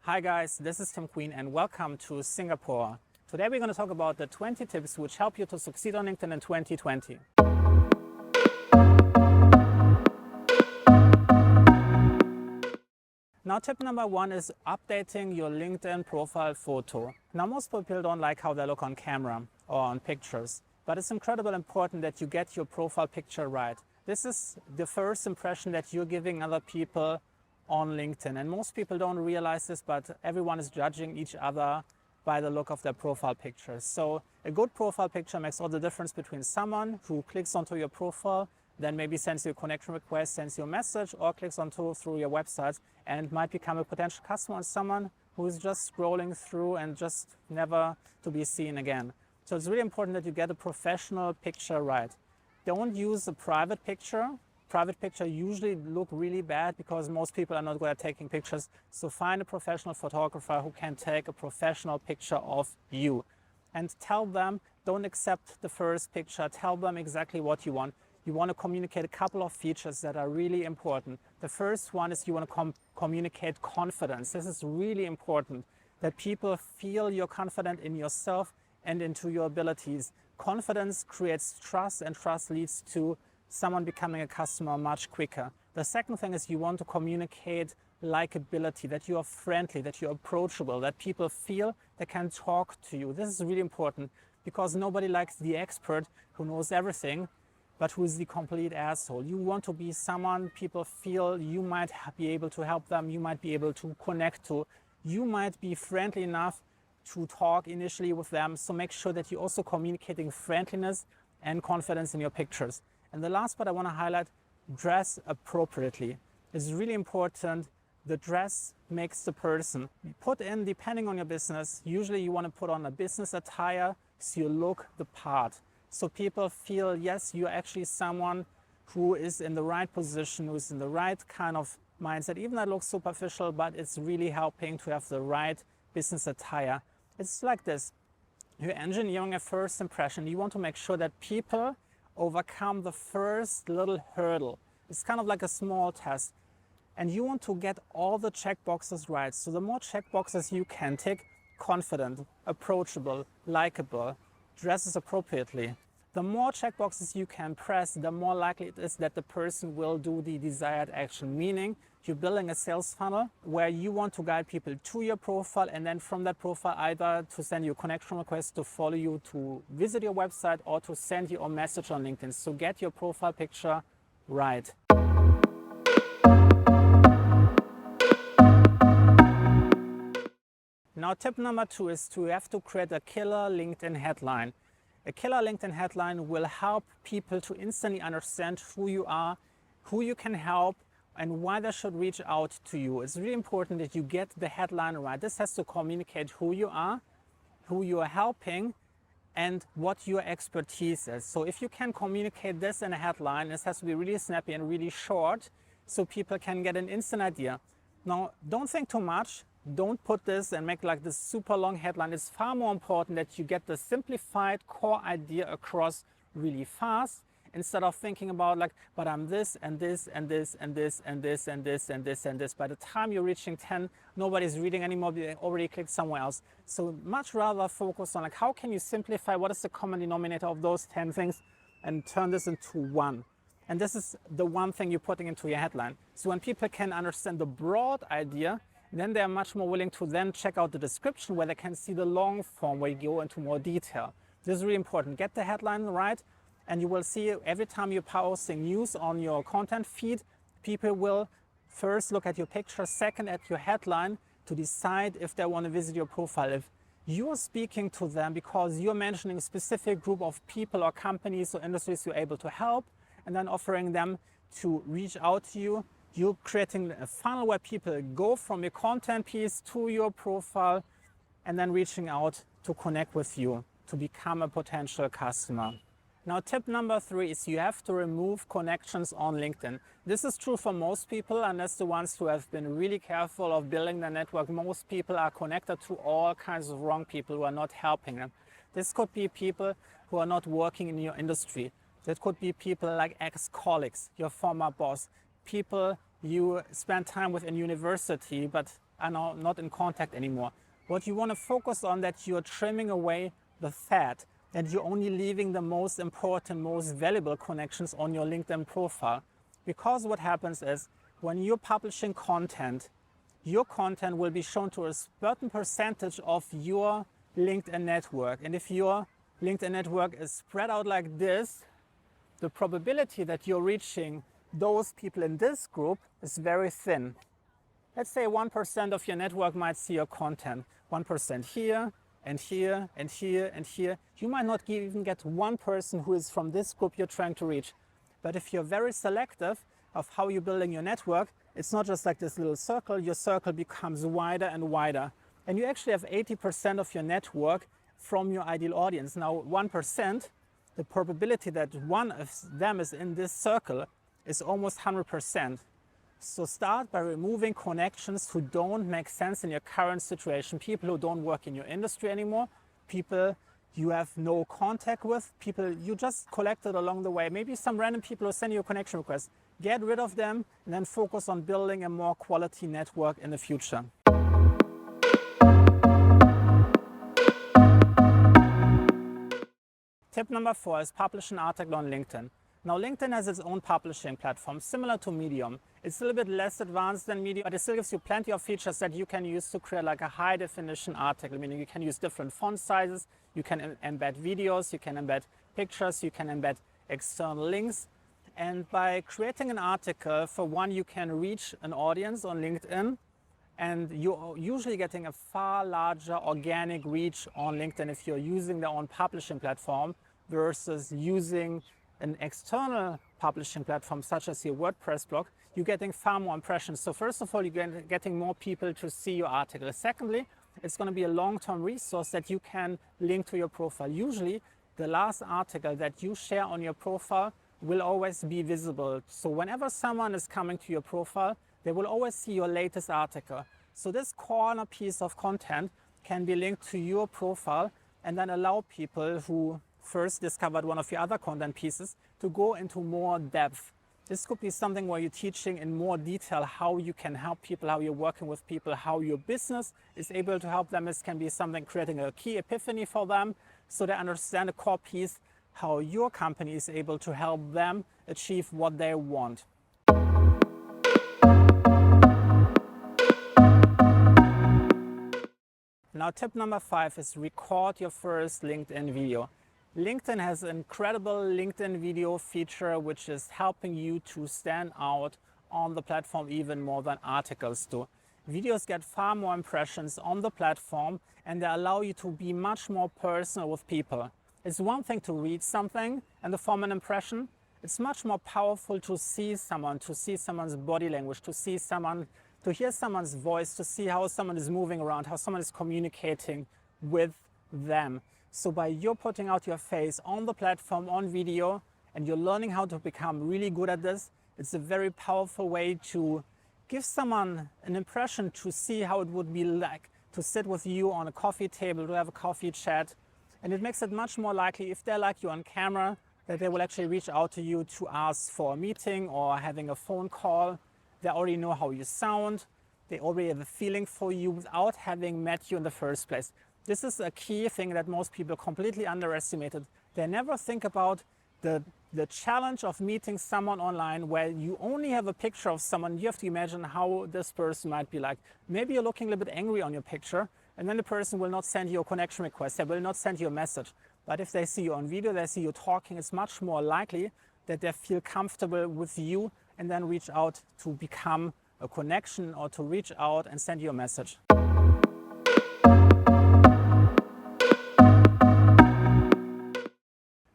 Hi guys, this is Tim Queen and welcome to Singapore. Today we're going to talk about the 20 tips which help you to succeed on LinkedIn in 2020. Now tip number one is updating your LinkedIn profile photo. Now most people don't like how they look on camera or on pictures, but it's incredibly important that you get your profile picture right. This is the first impression that you're giving other people on LinkedIn. And most people don't realize this, but everyone is judging each other by the look of their profile pictures. So a good profile picture makes all the difference between someone who clicks onto your profile, then maybe sends you a connection request, sends you a message, or clicks onto through your website and might become a potential customer, and someone who is just scrolling through and just never to be seen again. So it's really important that you get a professional picture right. Don't use a private picture. Private pictures usually look really bad because most people are not good at taking pictures. So find a professional photographer who can take a professional picture of you. And tell them, don't accept the first picture. Tell them exactly what you want. You want to communicate a couple of features that are really important. The first one is you want to communicate confidence. This is really important, that people feel you're confident in yourself and into your abilities. Confidence creates trust, and trust leads to someone becoming a customer much quicker. The second thing is you want to communicate likability, that you are friendly, that you're approachable, that people feel they can talk to you. This is really important because nobody likes the expert who knows everything, but who is the complete asshole. You want to be someone people feel you might be able to help them, you might be able to connect to, you might be friendly enough to talk initially with them. So make sure that you're also communicating friendliness and confidence in your pictures. And the last part I want to highlight, dress appropriately. It's really important. The dress makes the person. Put in, depending on your business, usually you want to put on a business attire so you look the part. So people feel, yes, you're actually someone who is in the right position, who is in the right kind of mindset. Even that looks superficial, but it's really helping to have the right business attire. It's like this. You're engineering a first impression. You want to make sure that people overcome the first little hurdle. It's kind of like a small test. And you want to get all the check boxes right. So the more check boxes you can tick, confident, approachable, likable, dresses appropriately, the more check boxes you can press, the more likely it is that the person will do the desired action. Meaning you're building a sales funnel where you want to guide people to your profile, and then from that profile either to send you a connection request, to follow you, to visit your website, or to send you a message on LinkedIn. So get your profile picture right. Now tip number two is you have to create a killer LinkedIn headline. A killer LinkedIn headline will help people to instantly understand who you are, who you can help, and why they should reach out to you. It's really important that you get the headline right. This has to communicate who you are helping, and what your expertise is. So if you can communicate this in a headline, this has to be really snappy and really short so people can get an instant idea. Now, don't think too much. Don't put this and make like this super long headline. It's far more important that you get the simplified core idea across really fast, instead of thinking about like, but I'm this and this and this and this and this and this and this and this. By the time you're reaching 10, nobody's reading anymore. They already clicked somewhere else. So much rather focus on like, how can you simplify what is the common denominator of those 10 things and turn this into one. And this is the one thing you're putting into your headline. So when people can understand the broad idea, then they're much more willing to then check out the description where they can see the long form where you go into more detail. This is really important. Get the headline right, and you will see every time you're posting news on your content feed, people will first look at your picture, second at your headline, to decide if they want to visit your profile. If you're speaking to them because you're mentioning a specific group of people or companies or industries you're able to help, and then offering them to reach out to you, you're creating a funnel where people go from your content piece to your profile and then reaching out to connect with you to become a potential customer. Now, tip number three is you have to remove connections on LinkedIn. This is true for most people, and that's the ones who have been really careful of building their network. Most people are connected to all kinds of wrong people who are not helping them. This could be people who are not working in your industry. That could be people like ex-colleagues, your former boss, people you spend time with in university, but are now not in contact anymore. What you want to focus on that you're trimming away the fat, and you're only leaving the most important, most valuable connections on your LinkedIn profile. Because what happens is when you're publishing content, your content will be shown to a certain percentage of your LinkedIn network. And if your LinkedIn network is spread out like this, the probability that you're reaching those people in this group is very thin. Let's say 1% of your network might see your content. 1% here, and here, and here, and here. You might not even get one person who is from this group you're trying to reach. But if you're very selective of how you're building your network, it's not just like this little circle. Your circle becomes wider and wider. And you actually have 80% of your network from your ideal audience. Now, 1%, the probability that one of them is in this circle is almost 100%. So start by removing connections who don't make sense in your current situation. People who don't work in your industry anymore, people you have no contact with, people you just collected along the way. Maybe some random people who send you a connection request. Get rid of them and then focus on building a more quality network in the future. Tip number 4 is publish an article on LinkedIn. Now, LinkedIn has its own publishing platform, similar to Medium. It's a little bit less advanced than Medium, but it still gives you plenty of features that you can use to create like a high definition article, meaning you can use different font sizes, you can embed videos, you can embed pictures, you can embed external links. And by creating an article, for one, you can reach an audience on LinkedIn, and you're usually getting a far larger organic reach on LinkedIn if you're using their own publishing platform versus using an external publishing platform such as your WordPress blog. You're getting far more impressions. So first of all, you're getting more people to see your article. Secondly, it's going to be a long-term resource that you can link to your profile. Usually, the last article that you share on your profile will always be visible. So whenever someone is coming to your profile, they will always see your latest article. So this corner piece of content can be linked to your profile and then allow people who first discovered one of your other content pieces to go into more depth. This could be something where you're teaching in more detail how you can help people, how you're working with people, how your business is able to help them. This can be something creating a key epiphany for them so they understand a core piece, how your company is able to help them achieve what they want. Now, tip number 5 is record your first LinkedIn video. LinkedIn has an incredible LinkedIn video feature which is helping you to stand out on the platform even more than articles do. Videos get far more impressions on the platform and they allow you to be much more personal with people. It's one thing to read something and to form an impression. It's much more powerful to see someone, to see someone's body language, to hear someone's voice, to see how someone is moving around, how someone is communicating with them. So by you putting out your face on the platform on video and you're learning how to become really good at this, it's a very powerful way to give someone an impression, to see how it would be like to sit with you on a coffee table, to have a coffee chat. And it makes it much more likely, if they like you on camera, that they will actually reach out to you to ask for a meeting or having a phone call. They already know how you sound. They already have a feeling for you without having met you in the first place. This is a key thing that most people completely underestimated. They never think about the challenge of meeting someone online where you only have a picture of someone. You have to imagine how this person might be like. Maybe you're looking a little bit angry on your picture, and then the person will not send you a connection request. They will not send you a message. But if they see you on video, they see you talking, it's much more likely that they feel comfortable with you and then reach out to become a connection or to reach out and send you a message.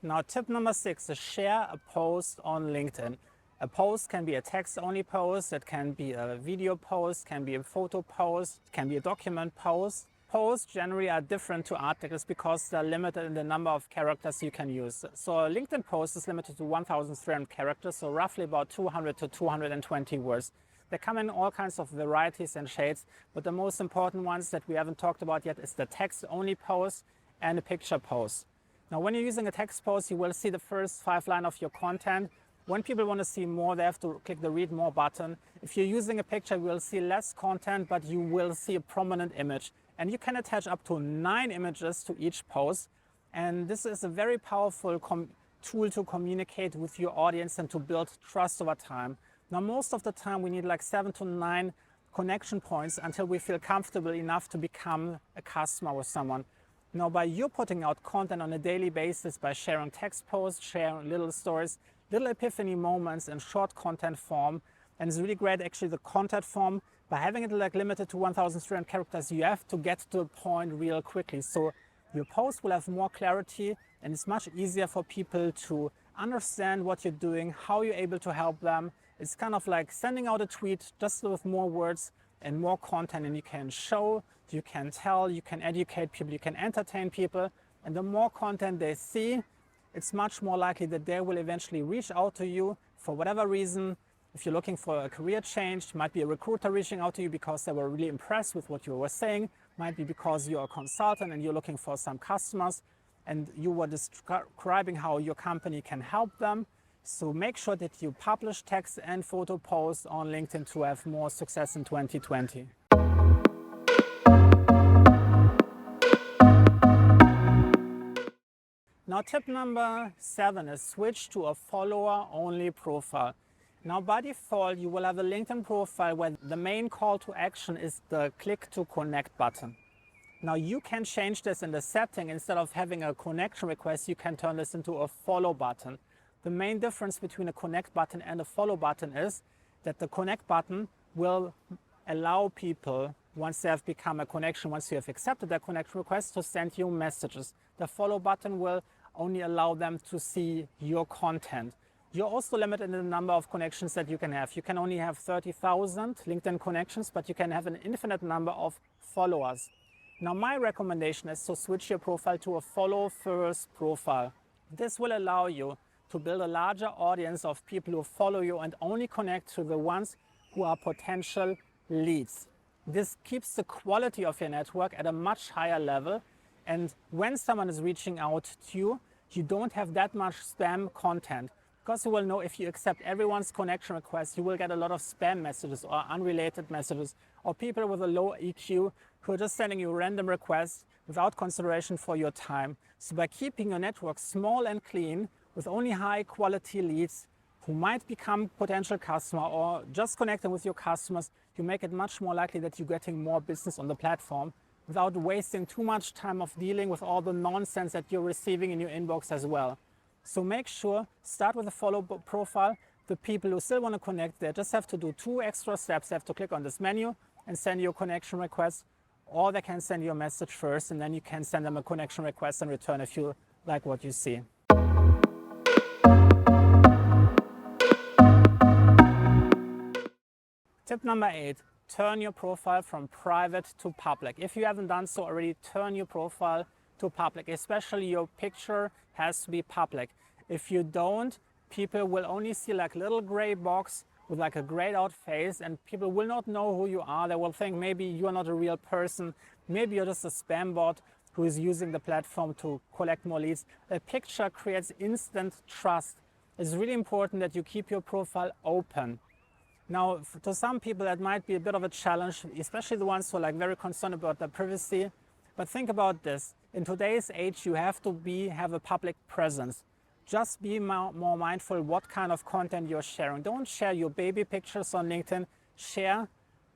Now, tip number 6 is share a post on LinkedIn. A post can be a text-only post, it can be a video post, can be a photo post, it can be a document post. Posts generally are different to articles because they're limited in the number of characters you can use. So a LinkedIn post is limited to 1,300 characters, so roughly about 200 to 220 words. They come in all kinds of varieties and shades, but the most important ones that we haven't talked about yet is the text-only post and a picture post. Now, when you're using a text post, you will see the first 5 lines of your content When people want to see more, they have to click the read more button. If you're using a picture, you will see less content, but you will see a prominent image. And you can attach up to 9 images to each post. And this is a very powerful tool to communicate with your audience and to build trust over time. Now, most of the time we need like 7 to 9 connection points until we feel comfortable enough to become a customer with someone. Now, by you putting out content on a daily basis, by sharing text posts, sharing little stories, little epiphany moments in short content form, and it's really great actually the content form, by having it like limited to 1,300 characters, you have to get to the point real quickly. So your post will have more clarity and it's much easier for people to understand what you're doing, how you're able to help them. It's kind of like sending out a tweet just with more words and more content, and you can show, you can tell, you can educate people, you can entertain people, and the more content they see, it's much more likely that they will eventually reach out to you for whatever reason. If you're looking for a career change, might be a recruiter reaching out to you because they were really impressed with what you were saying, might be because you're a consultant and you're looking for some customers and you were describing how your company can help them. So make sure that you publish text and photo posts on LinkedIn to have more success in 2020. Now, tip number 7 is switch to a follower-only profile. Now, by default, you will have a LinkedIn profile where the main call to action is the click to connect button. Now, you can change this in the setting. Instead of having a connection request, you can turn this into a follow button. The main difference between a connect button and a follow button is that the connect button will allow people, once they have become a connection, once you have accepted their connection request, to send you messages. The follow button will only allow them to see your content. You're also limited in the number of connections that you can have. You can only have 30,000 LinkedIn connections, but you can have an infinite number of followers. Now, my recommendation is to switch your profile to a follow-first profile. This will allow you to build a larger audience of people who follow you and only connect to the ones who are potential leads. This keeps the quality of your network at a much higher level. And when someone is reaching out to you, you don't have that much spam content. Because you will know if you accept everyone's connection request, you will get a lot of spam messages or unrelated messages or people with a low EQ who are just sending you random requests without consideration for your time. So by keeping your network small and clean with only high quality leads who might become potential customer or just connecting with your customers, you make it much more likely that you're getting more business on the platform without wasting too much time of dealing with all the nonsense that you're receiving in your inbox as well. So make sure, start with a follow profile. The people who still want to connect, they just have to do 2 extra steps. They have to click on this menu and send you a connection request, or they can send you a message first and then you can send them a connection request in return if you like what you see. Tip number 8, turn your profile from private to public. If you haven't done so already, turn your profile to public, especially your picture has to be public. If you don't, people will only see like a little gray box with like a grayed out face and people will not know who you are. They will think maybe you're not a real person. Maybe you're just a spam bot who is using the platform to collect more leads. A picture creates instant trust. It's really important that you keep your profile open. Now, to some people that might be a bit of a challenge, especially the ones who are like very concerned about their privacy. But think about this. In today's age, you have to have a public presence. Just be more mindful what kind of content you're sharing. Don't share your baby pictures on LinkedIn.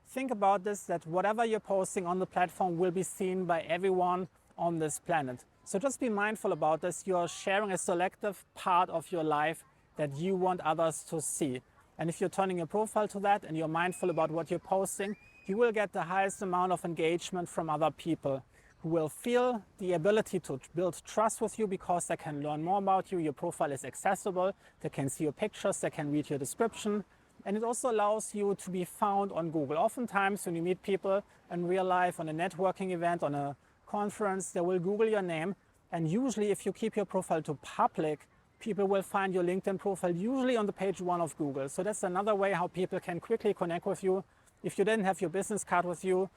Think about this, that whatever you're posting on the platform will be seen by everyone on this planet. So just be mindful about this. You're sharing a selective part of your life that you want others to see. And if you're turning your profile to that and you're mindful about what you're posting, you will get the highest amount of engagement from other people who will feel the ability to build trust with you because they can learn more about you. Your profile is accessible. They can see your pictures. They can read your description. And it also allows you to be found on Google. Oftentimes when you meet people in real life on a networking event, on a conference, they will Google your name. And usually if you keep your profile to public, people will find your LinkedIn profile usually on the page 1 of Google. So that's another way how people can quickly connect with you. If you didn't have your business card with you,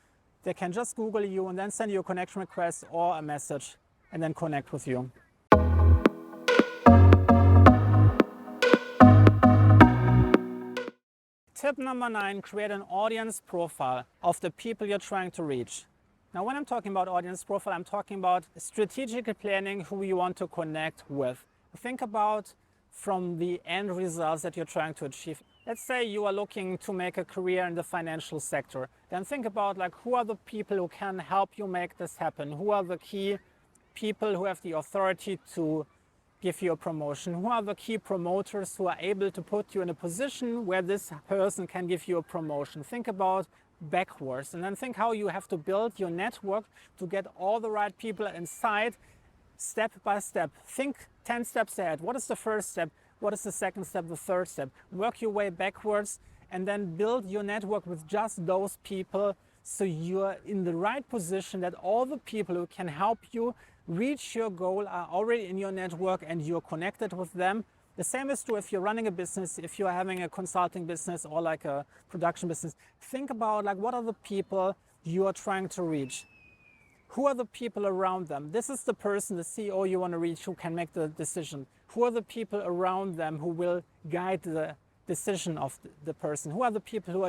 they can just Google you and then send you a connection request or a message and then connect with you. tip number 9, create an audience profile of the people you're trying to reach. Now, when I'm talking about audience profile, I'm talking about strategically planning who you want to connect with. Think about from the end results that you're trying to achieve. Let's say you are looking to make a career in the financial sector. Then think about like who are the people who can help you make this happen? Who are the key people who have the authority to give you a promotion? Who are the key promoters who are able to put you in a position where this person can give you a promotion? Think about backwards and then think how you have to build your network to get all the right people inside step by step. Think 10 steps ahead. What is the first step? What is the second step? The third step? Work your way backwards and then build your network with just those people so you're in the right position that all the people who can help you reach your goal are already in your network and you're connected with them. The same is true if you're running a business, if you're having a consulting business or like a production business. Think about like what are the people you are trying to reach? Who are the people around them? This is the person, the CEO you want to reach who can make the decision. Who are the people around them who will guide the decision of the person? Who are the people who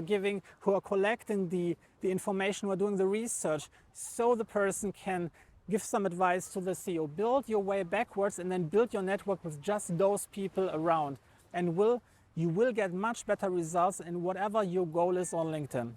are collecting the information, who are doing the research so the person can give some advice to the CEO. Build your way backwards and then build your network with just those people around. And you will get much better results in whatever your goal is on LinkedIn.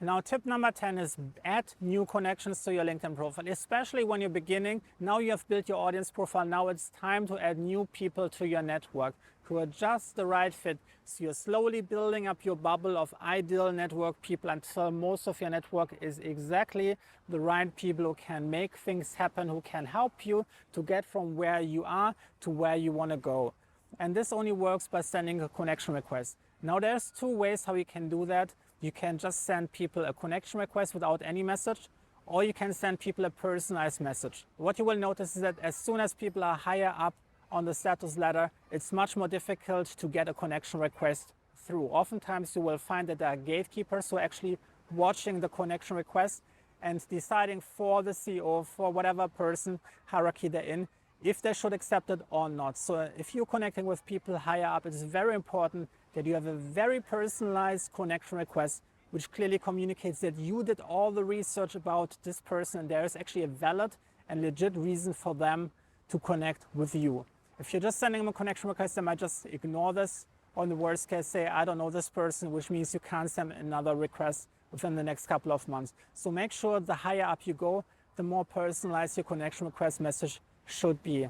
Now, tip number 10 is add new connections to your LinkedIn profile, especially when you're beginning. Now you have built your audience profile. Now it's time to add new people to your network who are just the right fit. So you're slowly building up your bubble of ideal network people until most of your network is exactly the right people who can make things happen, who can help you to get from where you are to where you want to go. And this only works by sending a connection request. Now there's two ways how you can do that. You can just send people a connection request without any message, or you can send people a personalized message. What you will notice is that as soon as people are higher up on the status ladder, it's much more difficult to get a connection request through. Oftentimes you will find that there are gatekeepers who are actually watching the connection request and deciding for the CEO, for whatever person hierarchy they're in, if they should accept it or not. So if you're connecting with people higher up, it's very important that you have a very personalized connection request, which clearly communicates that you did all the research about this person and there is actually a valid and legit reason for them to connect with you. If you're just sending them a connection request, they might just ignore this, or in the worst case say, I don't know this person, which means you can't send another request within the next couple of months. So make sure the higher up you go, the more personalized your connection request message should be.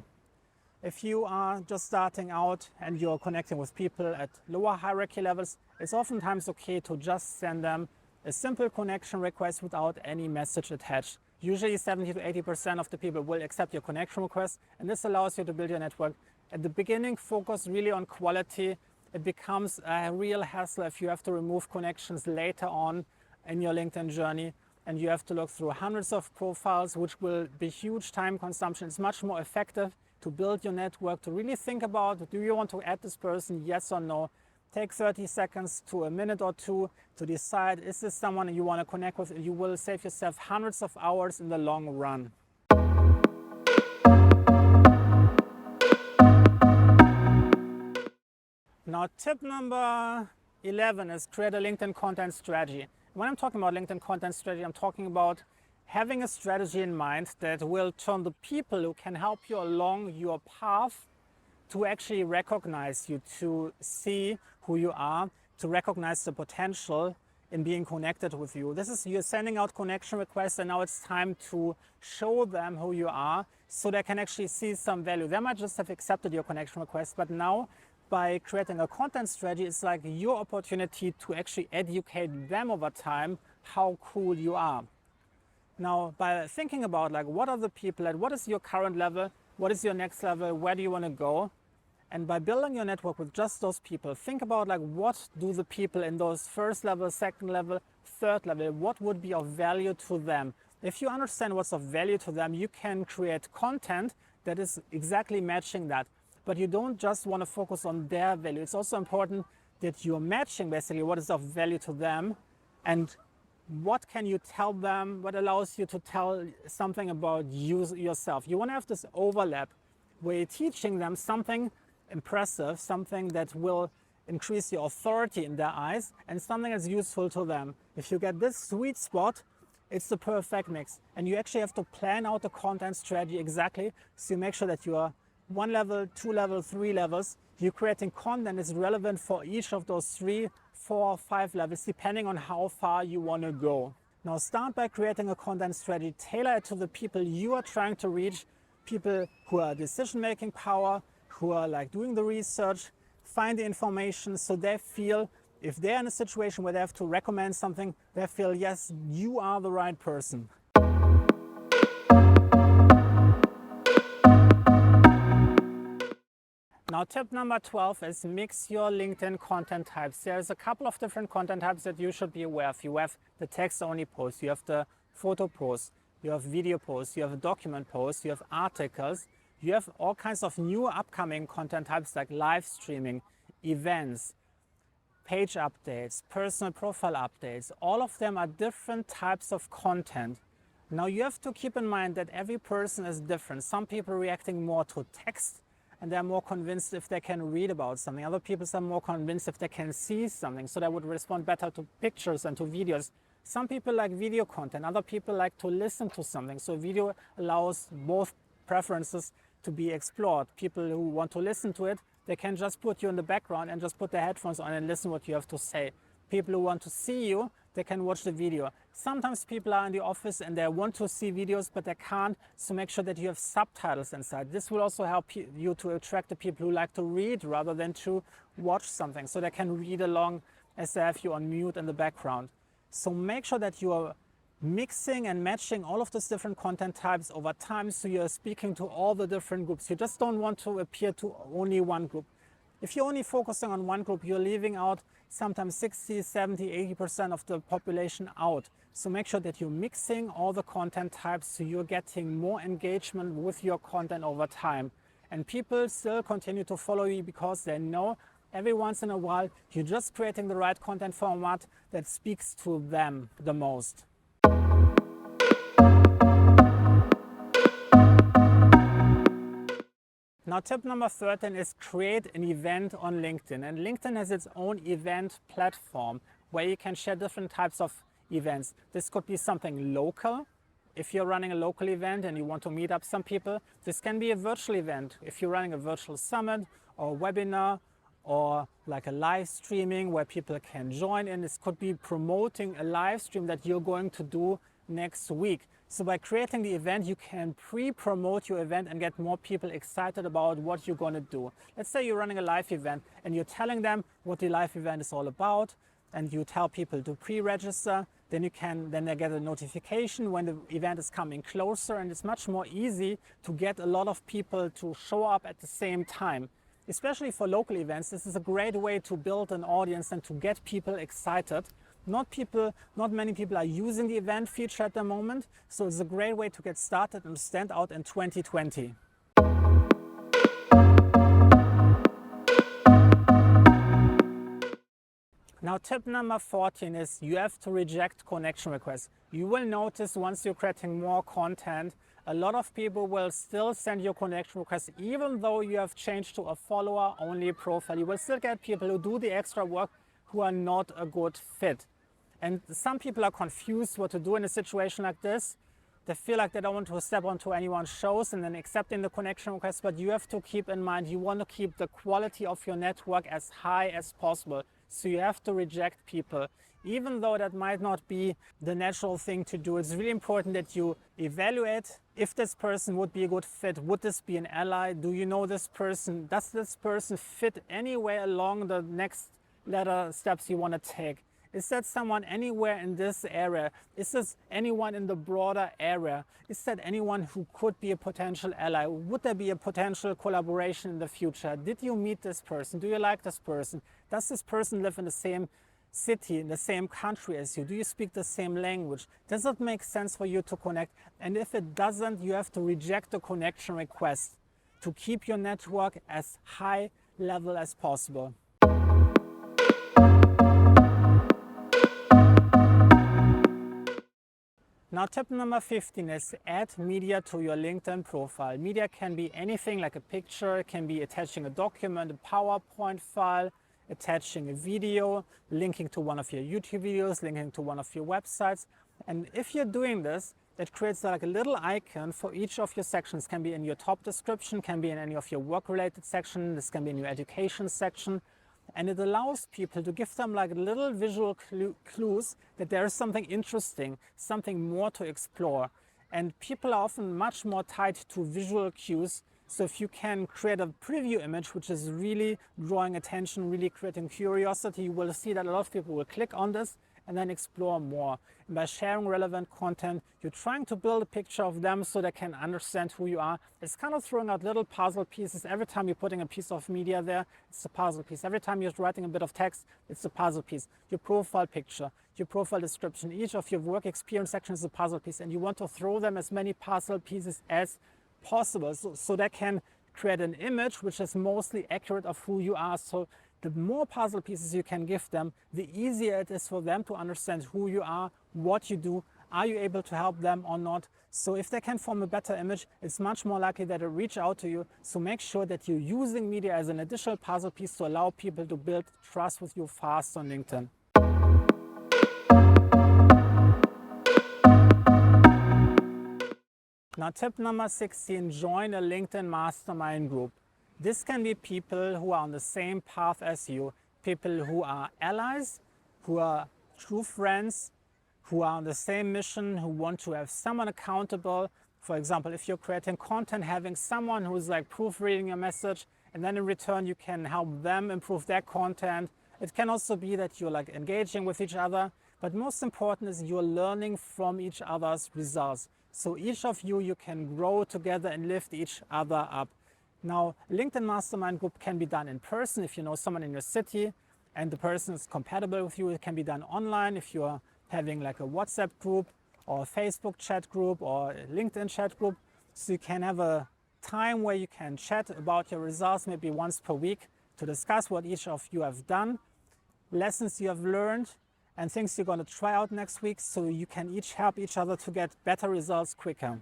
If you are just starting out and you're connecting with people at lower hierarchy levels, it's oftentimes okay to just send them a simple connection request without any message attached. Usually 70 to 80% of the people will accept your connection request, and this allows you to build your network. At the beginning, focus really on quality. It becomes a real hassle if you have to remove connections later on in your LinkedIn journey, and you have to look through hundreds of profiles, which will be huge time consumption. It's much more effective to build your network, to really think about, do you want to add this person, yes or no? Take 30 seconds to a minute or two to decide, is this someone you want to connect with? You will save yourself hundreds of hours in the long run. Now, tip number 11 is create a LinkedIn content strategy. When I'm talking about LinkedIn content strategy, I'm talking about having a strategy in mind that will turn the people who can help you along your path to actually recognize you, to see who you are, to recognize the potential in being connected with you. This is, you're sending out connection requests and now it's time to show them who you are so they can actually see some value. They might just have accepted your connection request, but now by creating a content strategy, it's like your opportunity to actually educate them over time how cool you are. Now, by thinking about like what are the people at, what is your current level, what is your next level, where do you want to go? And by building your network with just those people, think about like what do the people in those first level, second level, third level, what would be of value to them? If you understand what's of value to them, you can create content that is exactly matching that. But you don't just want to focus on their value. It's also important that you're matching basically what is of value to them and what can you tell them, what allows you to tell something about you yourself. You want to have this overlap where you're teaching them something impressive, something that will increase your authority in their eyes, and something that's useful to them. If you get this sweet spot, it's the perfect mix. And you actually have to plan out the content strategy exactly, so you make sure that you are 1 level, 2 levels, 3 levels. You're creating content that's relevant for each of those 3, 4, 5 levels, depending on how far you want to go. Now start by creating a content strategy tailored to the people you are trying to reach, people who are decision-making power, who are like doing the research, find the information, so they feel, if they're in a situation where they have to recommend something, they feel, yes, you are the right person. Now tip number 12 is mix your LinkedIn content types. There's a couple of different content types that you should be aware of. You have the text-only post, you have the photo post, you have video posts, you have a document post, you have articles, you have all kinds of new upcoming content types like live streaming, events, page updates, personal profile updates. All of them are different types of content. Now you have to keep in mind that every person is different. Some people are reacting more to text and they're more convinced if they can read about something. Other people are more convinced if they can see something, so they would respond better to pictures and to videos. Some people like video content, other people like to listen to something. So video allows both preferences to be explored. People who want to listen to it, they can just put you in the background and just put their headphones on and listen what you have to say. People who want to see you, they can watch the video. Sometimes people are in the office and they want to see videos, but they can't, so make sure that you have subtitles inside. This will also help you to attract the people who like to read rather than to watch something, so they can read along as they have you on mute in the background. So make sure that you are mixing and matching all of these different content types over time, so you're speaking to all the different groups. You just don't want to appear to only one group. If you're only focusing on one group, you're leaving out sometimes 60, 70, 80% of the population out. So make sure that you're mixing all the content types so you're getting more engagement with your content over time. And people still continue to follow you because they know every once in a while you're just creating the right content format that speaks to them the most. Now tip number 13 is create an event on LinkedIn. And LinkedIn has its own event platform where you can share different types of events. This could be something local. If you're running a local event and you want to meet up some people, this can be a virtual event. If you're running a virtual summit or webinar or like a live streaming where people can join in, this could be promoting a live stream that you're going to do next week. So by creating the event, you can pre-promote your event and get more people excited about what you're going to do. Let's say you're running a live event and you're telling them what the live event is all about, and you tell people to pre-register. Then they get a notification when the event is coming closer, and it's much more easy to get a lot of people to show up at the same time. Especially for local events, this is a great way to build an audience and to get people excited. Not many people are using the event feature at the moment, so it's a great way to get started and stand out in 2020. Now tip number 14 is you have to reject connection requests. You will notice once you're creating more content, a lot of people will still send you connection requests even though you have changed to a follower-only profile. You will still get people who do the extra work who are not a good fit. And some people are confused what to do in a situation like this. They feel like they don't want to step onto anyone's shows and then accepting the connection request, but you have to keep in mind you want to keep the quality of your network as high as possible. So you have to reject people. Even though that might not be the natural thing to do, it's really important that you evaluate if this person would be a good fit. Would this be an ally? Do you know this person? Does this person fit anywhere along the next ladder steps you want to take? Is that someone anywhere in this area? Is this anyone in the broader area? Is that anyone who could be a potential ally? Would there be a potential collaboration in the future? Did you meet this person? Do you like this person? Does this person live in the same city, in the same country as you? Do you speak the same language? Does it make sense for you to connect? And if it doesn't, you have to reject the connection request to keep your network as high level as possible. Now, tip number 15 is add media to your LinkedIn profile. Media can be anything like a picture, it can be attaching a document, a PowerPoint file, attaching a video, linking to one of your YouTube videos, linking to one of your websites. And if you're doing this, it creates like a little icon for each of your sections. It can be in your top description, can be in any of your work-related section, this can be in your education section. And it allows people to give them like little visual clues that there is something interesting, something more to explore. And people are often much more tied to visual cues. So if you can create a preview image, which is really drawing attention, really creating curiosity, you will see that a lot of people will click on this and then explore more. And by sharing relevant content, you're trying to build a picture of them so they can understand who you are. It's kind of throwing out little puzzle pieces. Every time you're putting a piece of media there, it's a puzzle piece. Every time you're writing a bit of text, it's a puzzle piece. Your profile picture, your profile description, each of your work experience sections is a puzzle piece, and you want to throw them as many puzzle pieces as possible so they can create an image which is mostly accurate of who you are. So the more puzzle pieces you can give them, the easier it is for them to understand who you are, what you do, are you able to help them or not. So if they can form a better image, it's much more likely that they'll reach out to you. So make sure that you're using media as an additional puzzle piece to allow people to build trust with you fast on LinkedIn. Now, tip number 16, join a LinkedIn mastermind group. This can be people who are on the same path as you, people who are allies, who are true friends, who are on the same mission, who want to have someone accountable. For example, if you're creating content, having someone who's like proofreading your message, and then in return you can help them improve their content. It can also be that you're like engaging with each other, but most important is you're learning from each other's results. So each of you can grow together and lift each other up. Now, LinkedIn Mastermind Group can be done in person if you know someone in your city and the person is compatible with you. It can be done online if you're having like a WhatsApp group or a Facebook chat group or a LinkedIn chat group. So you can have a time where you can chat about your results maybe once per week to discuss what each of you have done, lessons you have learned, and things you're going to try out next week so you can each help each other to get better results quicker.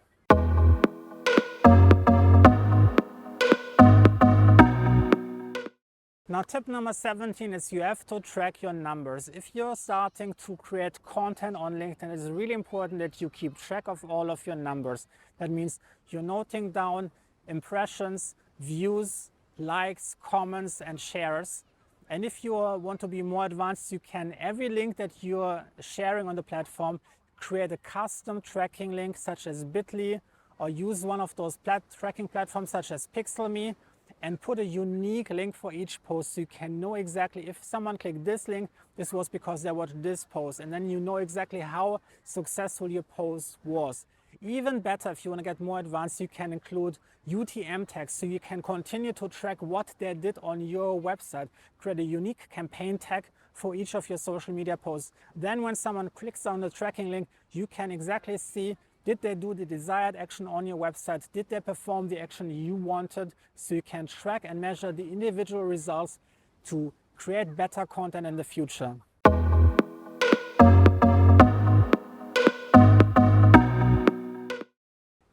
Now, tip number 17 is you have to track your numbers. If you're starting to create content on LinkedIn, it's really important that you keep track of all of your numbers. That means you're noting down impressions, views, likes, comments, and shares. And if you want to be more advanced, you can, every link that you're sharing on the platform, create a custom tracking link such as Bitly, or use one of those tracking platforms such as Pixelme, and put a unique link for each post so you can know exactly if someone clicked this link, this was because they watched this post, and then you know exactly how successful your post was. Even better, if you want to get more advanced, you can include UTM tags so you can continue to track what they did on your website. Create a unique campaign tag for each of your social media posts. Then when someone clicks on the tracking link, you can exactly see, did they do the desired action on your website? Did they perform the action you wanted? So you can track and measure the individual results to create better content in the future.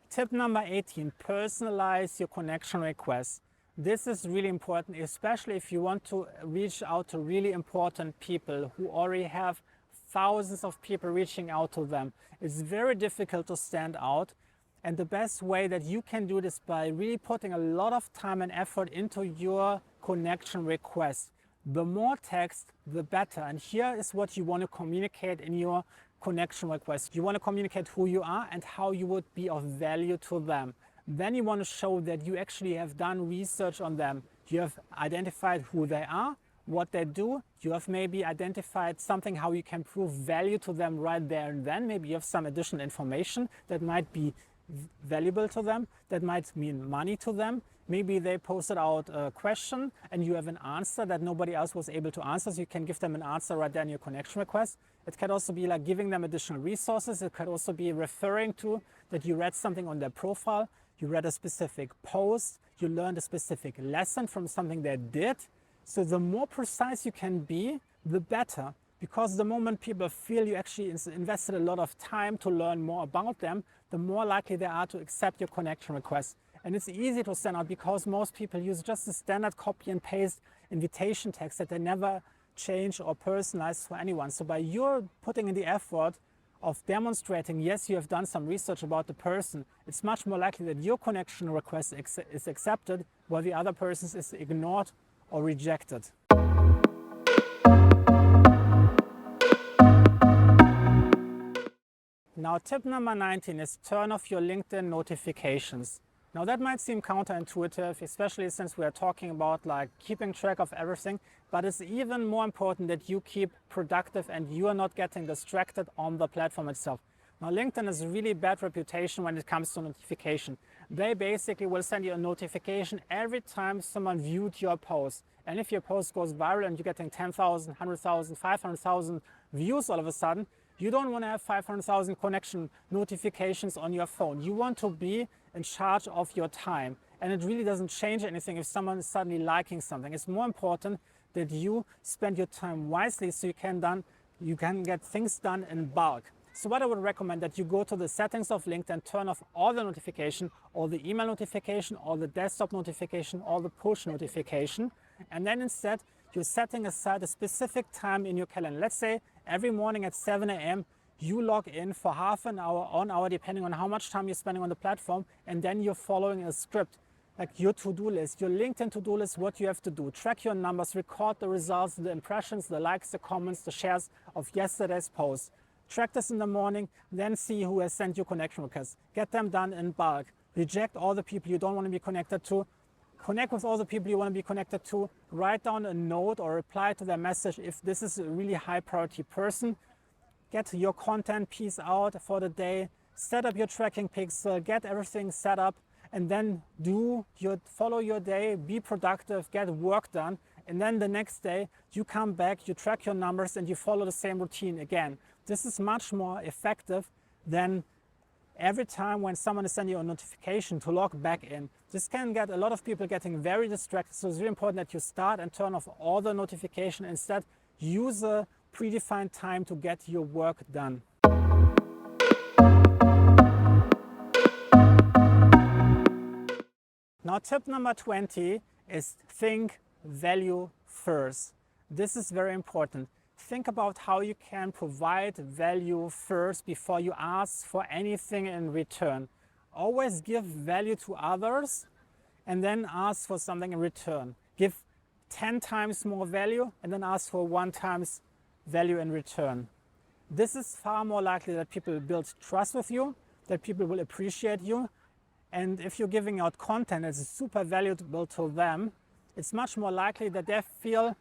Tip number 18, personalize your connection requests. This is really important, especially if you want to reach out to really important people who already have thousands of people reaching out to them. It's very difficult to stand out. And the best way that you can do this by really putting a lot of time and effort into your connection request. The more text, the better. And here is what you want to communicate in your connection request. You want to communicate who you are and how you would be of value to them. Then you want to show that you actually have done research on them. You have identified who they are, what they do. You have maybe identified something how you can prove value to them right there and then. Maybe you have some additional information that might be valuable to them, that might mean money to them. Maybe they posted out a question and you have an answer that nobody else was able to answer, so you can give them an answer right there in your connection request. It can also be like giving them additional resources. It could also be referring to that you read something on their profile, you read a specific post, you learned a specific lesson from something they did. So the more precise you can be, the better. because the moment people feel you actually invested a lot of time to learn more about them, the more likely they are to accept your connection request. And it's easy to send out because most people use just a standard copy and paste invitation text that they never change or personalize for anyone. So by your putting in the effort of demonstrating, yes, you have done some research about the person, it's much more likely that your connection request is accepted while the other person's is ignored or rejected. Now, tip number 19 is turn off your LinkedIn notifications. Now that might seem counterintuitive, especially since we are talking about like keeping track of everything, but it's even more important that you keep productive and you are not getting distracted on the platform itself. Now LinkedIn has a really bad reputation when it comes to notification. They basically will send you a notification every time someone viewed your post. And if your post goes viral and you're getting 10,000, 100,000, 500,000 views all of a sudden, you don't want to have 500,000 connection notifications on your phone. You want to be in charge of your time. And it really doesn't change anything if someone is suddenly liking something. It's more important that you spend your time wisely so you can get things done in bulk. So what I would recommend that you go to the settings of LinkedIn, turn off all the notification, all the email notification, all the desktop notification, all the push notification. And then instead, you're setting aside a specific time in your calendar. Let's say every morning at 7 a.m. you log in for half an hour, 1 hour, depending on how much time you're spending on the platform, and then you're following a script, like your to-do list, your LinkedIn to-do list, what you have to do. Track your numbers, record the results, the impressions, the likes, the comments, the shares of yesterday's post. Track this in the morning, then see who has sent you connection requests. Get them done in bulk. Reject all the people you don't want to be connected to. Connect with all the people you want to be connected to. Write down a note or reply to their message if this is a really high priority person. Get your content piece out for the day. Set up your tracking pixel. Get everything set up. And then follow your day. Be productive. Get work done. And then the next day you come back, you track your numbers, and you follow the same routine again. This is much more effective than every time when someone is sending you a notification to log back in. This can get a lot of people getting very distracted. So it's really important that you start and turn off all the notification. Instead, use a predefined time to get your work done. Now, tip number 20 is think value first. This is very important. Think about how you can provide value first before you ask for anything in return. Always give value to others and then ask for something in return. Give 10 times more value and then ask for 1 times value in return. This is far more likely that people will build trust with you, that people will appreciate you. And if you're giving out content that's super valuable to them, it's much more likely that they feel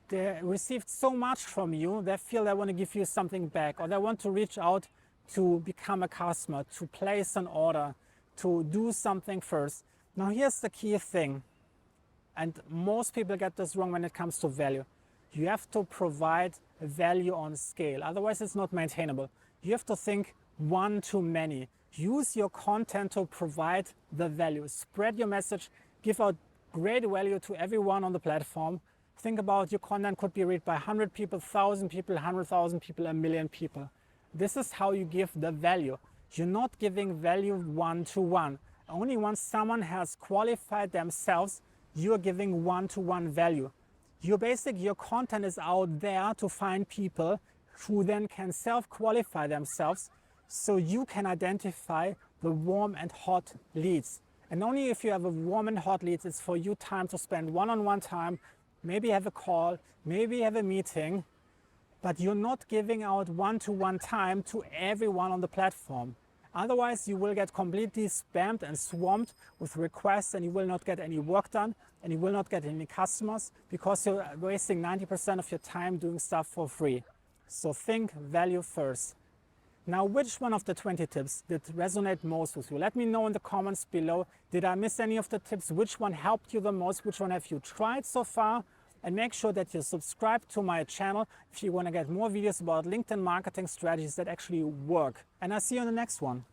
they received so much from you, they feel they want to give you something back, or they want to reach out to become a customer, to place an order, to do something first. Now here's the key thing, and most people get this wrong when it comes to value. You have to provide value on scale, otherwise it's not maintainable. You have to think one to many. Use your content to provide the value. Spread your message, give out great value to everyone on the platform. Think about your content could be read by 100 people, 1,000 people, 100,000 people, 1 million people. This is how you give the value. You're not giving value one-to-one. Only once someone has qualified themselves, you're giving one-to-one value. Your content is out there to find people who then can self-qualify themselves so you can identify the warm and hot leads. And only if you have a warm and hot leads, it's for you time to spend one-on-one time, maybe have a call, maybe have a meeting, but you're not giving out one-to-one time to everyone on the platform. Otherwise, you will get completely spammed and swamped with requests, and you will not get any work done, and you will not get any customers because you're wasting 90% of your time doing stuff for free. So think value first. Now, which one of the 20 tips did resonate most with you? Let me know in the comments below. Did I miss any of the tips? Which one helped you the most? Which one have you tried so far? And make sure that you subscribe to my channel if you want to get more videos about LinkedIn marketing strategies that actually work. And I'll see you in the next one.